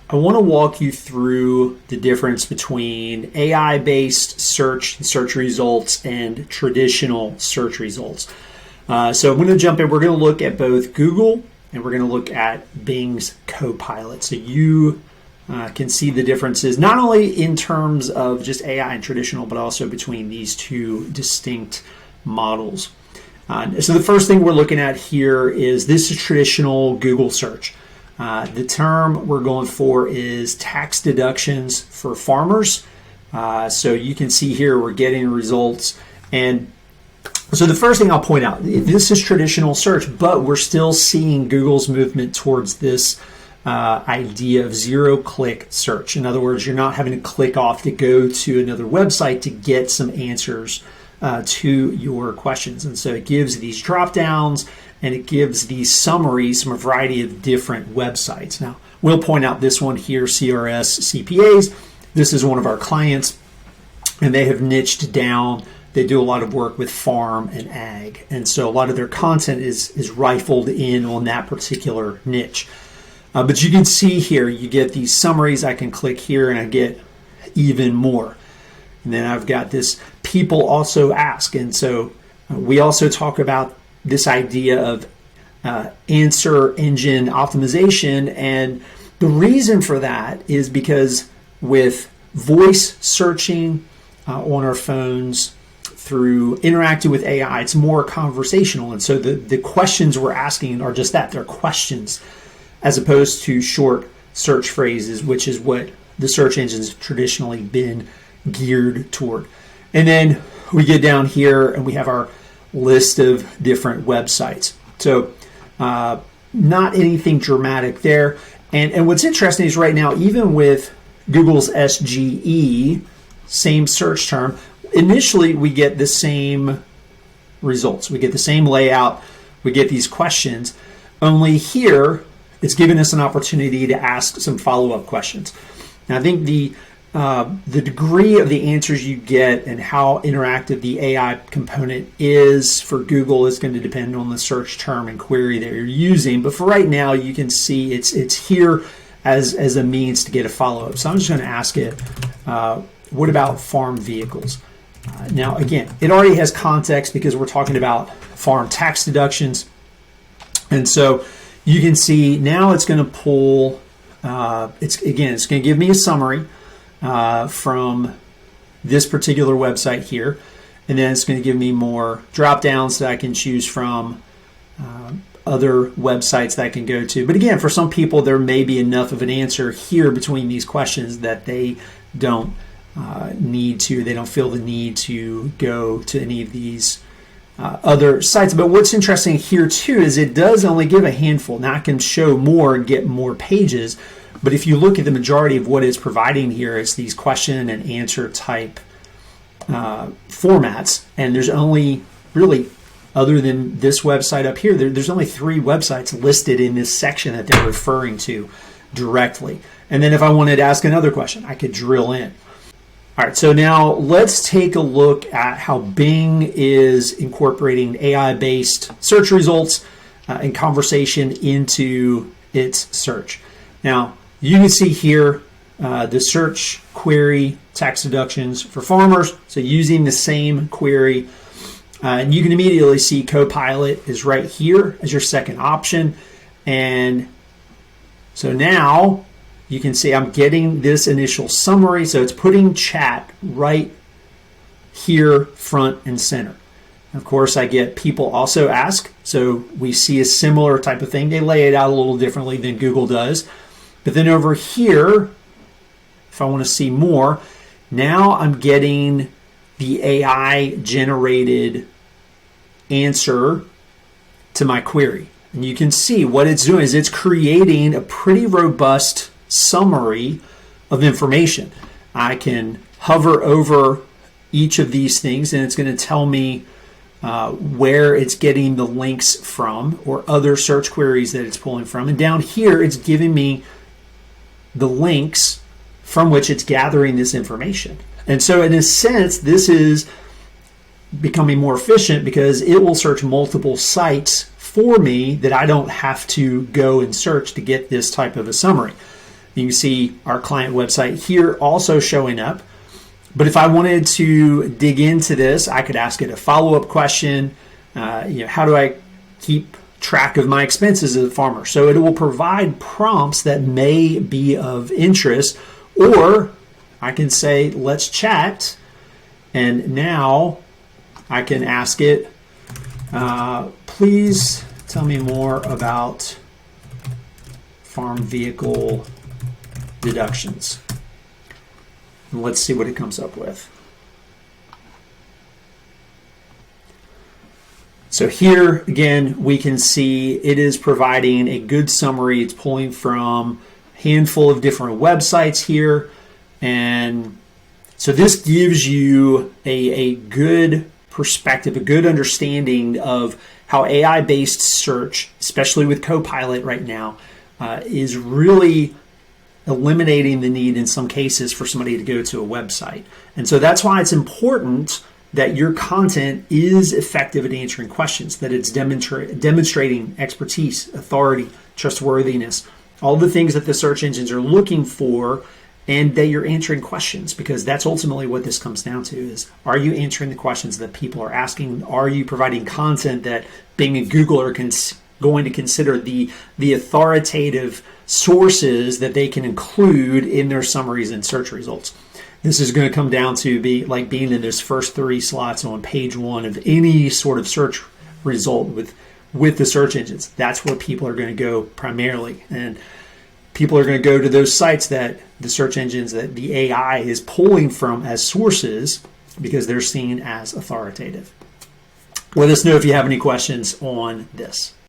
I want to walk you through the difference between AI-based search results and traditional search results. So I'm going to jump in. We're going to look at both Google and we're going to look at Bing's Copilot. So you can see the differences, not only in terms of just AI and traditional, but also between these two distinct models. So the first thing we're looking at here is this is traditional Google search. The term we're going for is tax deductions for farmers. So you can see here we're getting results. And so the first thing I'll point out, this is traditional search, but we're still seeing Google's movement towards this idea of zero-click search. In other words, you're not having to click off to go to another website to get some answers to your questions. And so it gives these drop downs and it gives these summaries from a variety of different websites. Now, we'll point out this one here, CRS CPAs. This is one of our clients, and they have niched down. They do a lot of work with farm and ag. And so a lot of their content is rifled in on that particular niche. But you can see here, you get these summaries. I can click here and I get even more. And then I've got this people also ask. And so we also talk about this idea of answer engine optimization. And the reason for that is because with voice searching on our phones through interacting with AI, it's more conversational. And so the questions we're asking are just that, they're questions, as opposed to short search phrases, which is what the search engines have traditionally been geared toward. And then we get down here and we have our list of different websites. So not anything dramatic there. And what's interesting is right now, even with Google's SGE, same search term, initially we get the same results. We get the same layout. We get these questions. Only here, it's giving us an opportunity to ask some follow-up questions. Now, I think the degree of the answers you get and how interactive the AI component is for Google is going to depend on the search term and query that you're using. But for right now, you can see it's here as a means to get a follow-up. So I'm just going to ask it, what about farm vehicles? Now, again, it already has context because we're talking about farm tax deductions. And so you can see now it's going to pull, it's going to give me a summary from this particular website here, and then it's going to give me more drop downs that I can choose from, other websites that I can go to. But again, for some people there may be enough of an answer here between these questions that they don't they don't feel the need to go to any of these other sites. But what's interesting here too is it does only give a handful. Now I can show more and get more pages. But if you look at the majority of what it's providing here, it's these question and answer type formats. And there's only really, other than this website up here, there's only 3 websites listed in this section that they're referring to directly. And then if I wanted to ask another question, I could drill in. All right, so now let's take a look at how Bing is incorporating AI-based search results and conversation into its search. Now, you can see here the search query tax deductions for farmers. So using the same query, and you can immediately see Copilot is right here as your second option. And so now you can see I'm getting this initial summary. So it's putting chat right here front and center. Of course, I get people also ask. So we see a similar type of thing. They lay it out a little differently than Google does. But then over here, if I want to see more, now I'm getting the AI generated answer to my query. And you can see what it's doing is it's creating a pretty robust summary of information. I can hover over each of these things and it's going to tell me where it's getting the links from or other search queries that it's pulling from. And down here, it's giving me the links from which it's gathering this information. And so in a sense, this is becoming more efficient because it will search multiple sites for me that I don't have to go and search to get this type of a summary. You can see our client website here also showing up. But if I wanted to dig into this, I could ask it a follow-up question. How do I keep track of my expenses as a farmer? So it will provide prompts that may be of interest, or I can say, let's chat. And now I can ask it, please tell me more about farm vehicle deductions. And let's see what it comes up with. So here again, we can see it is providing a good summary. It's pulling from a handful of different websites here. And so this gives you a good perspective, a good understanding of how AI-based search, especially with Copilot right now, is really eliminating the need in some cases for somebody to go to a website. And so that's why it's important that your content is effective at answering questions, that it's demonstrating expertise, authority, trustworthiness, all the things that the search engines are looking for, and that you're answering questions, because that's ultimately what this comes down to is, are you answering the questions that people are asking? Are you providing content that Bing and Google are going to consider the authoritative sources that they can include in their summaries and search results? This is going to come down to being in those first 3 slots on page 1 of any sort of search result with the search engines. That's where people are going to go primarily. And people are going to go to those sites that the search engines that the AI is pulling from as sources because they're seen as authoritative. Let us know if you have any questions on this.